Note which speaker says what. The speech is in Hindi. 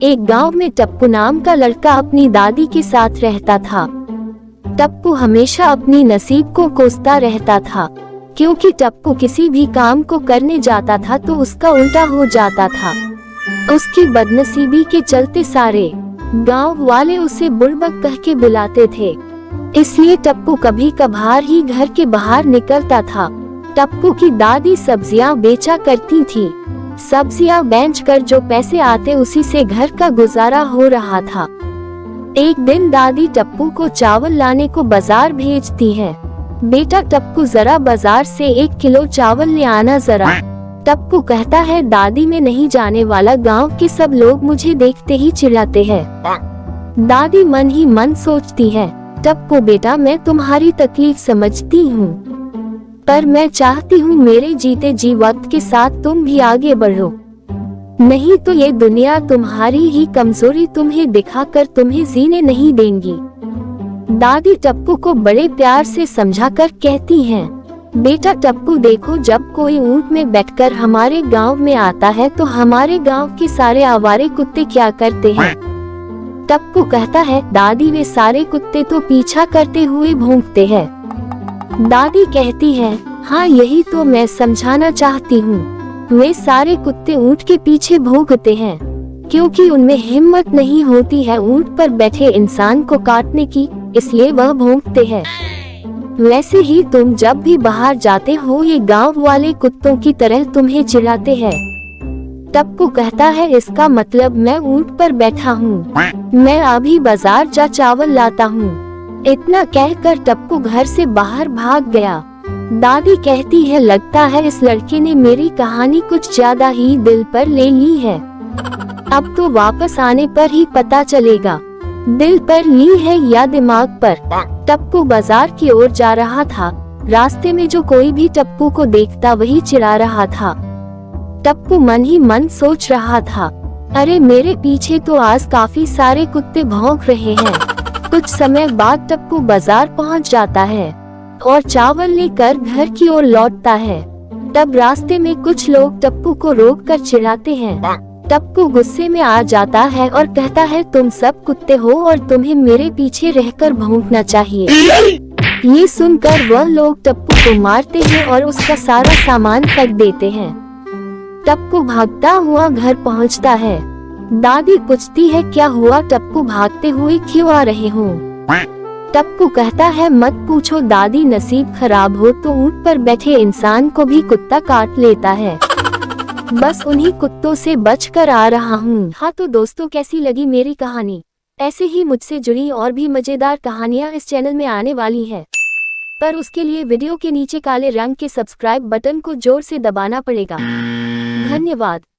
Speaker 1: एक गांव में टप्पू नाम का लड़का अपनी दादी के साथ रहता था। टप्पू हमेशा अपनी नसीब को कोसता रहता था, क्योंकि टप्पू किसी भी काम को करने जाता था तो उसका उल्टा हो जाता था। उसकी बदनसीबी के चलते सारे गांव वाले उसे बुड़बक कह के बुलाते थे, इसलिए टप्पू कभी कभार ही घर के बाहर निकलता था। टप्पू की दादी सब्जियां बेचा करती थी। सब्जियां बेचकर जो पैसे आते उसी से घर का गुजारा हो रहा था। एक दिन दादी टप्पू को चावल लाने को बाजार भेजती है। बेटा टप्पू, जरा बाजार से 1 किलो चावल ले आना जरा। टप्पू कहता है, दादी मैं नहीं जाने वाला, गांव के सब लोग मुझे देखते ही चिढ़ाते हैं। दादी मन ही मन सोचती है, टप्पू बेटा मैं तुम्हारी तकलीफ समझती हूँ, पर मैं चाहती हूँ मेरे जीते जी वक्त के साथ तुम भी आगे बढ़ो, नहीं तो ये दुनिया तुम्हारी ही कमजोरी तुम्हें दिखाकर तुम्हें जीने नहीं देंगी। दादी टप्पू को बड़े प्यार से समझाकर कहती हैं, बेटा टप्पू देखो, जब कोई ऊंट में बैठकर हमारे गांव में आता है तो हमारे गांव के सारे आवारे कुत्ते क्या करते हैं? टप्पू कहता है, दादी वे सारे कुत्ते तो पीछा करते हुए भौंकते हैं। दादी कहती है, हाँ यही तो मैं समझाना चाहती हूँ, वे सारे कुत्ते ऊंट के पीछे भौंकते हैं क्योंकि उनमें हिम्मत नहीं होती है ऊंट पर बैठे इंसान को काटने की, इसलिए वह भौंकते हैं। वैसे ही तुम जब भी बाहर जाते हो ये गांव वाले कुत्तों की तरह तुम्हें चिढ़ाते हैं। टप्पू कहता है, इसका मतलब मैं ऊंट पर बैठा हूँ, मैं अभी बाजार जा चावल लाता हूँ। इतना कहकर टप्पू घर से बाहर भाग गया। दादी कहती है, लगता है इस लड़के ने मेरी कहानी कुछ ज्यादा ही दिल पर ले ली है, अब तो वापस आने पर ही पता चलेगा दिल पर ली है या दिमाग पर। टप्पू बाजार की ओर जा रहा था। रास्ते में जो कोई भी टप्पू को देखता वही चिढ़ा रहा था। टप्पू मन ही मन सोच रहा था, अरे मेरे पीछे तो आज काफी सारे कुत्ते भौंक रहे हैं। कुछ समय बाद टप्पू बाजार पहुंच जाता है और चावल लेकर घर की ओर लौटता है। तब रास्ते में कुछ लोग टप्पू को रोककर चिढ़ाते हैं। टप्पू गुस्से में आ जाता है और कहता है, तुम सब कुत्ते हो और तुम्हें मेरे पीछे रहकर भौंकना चाहिए। ये सुनकर वह लोग टप्पू को मारते हैं और उसका सारा सामान फेंक देते हैं। टप्पू भागता हुआ घर पहुंचता है। दादी पूछती है, क्या हुआ टप्पू, भागते हुए क्यों आ रहे हो? टप्पू कहता है, मत पूछो दादी, नसीब खराब हो तो ऊंट पर बैठे इंसान को भी कुत्ता काट लेता है, बस उन्हीं कुत्तों से बचकर आ रहा हूँ। हाँ तो दोस्तों, कैसी लगी मेरी कहानी? ऐसे ही मुझसे जुड़ी और भी मजेदार कहानियाँ इस चैनल में आने वाली है, पर उसके लिए वीडियो के नीचे काले रंग के सब्सक्राइब बटन को जोर से दबाना पड़ेगा। धन्यवाद।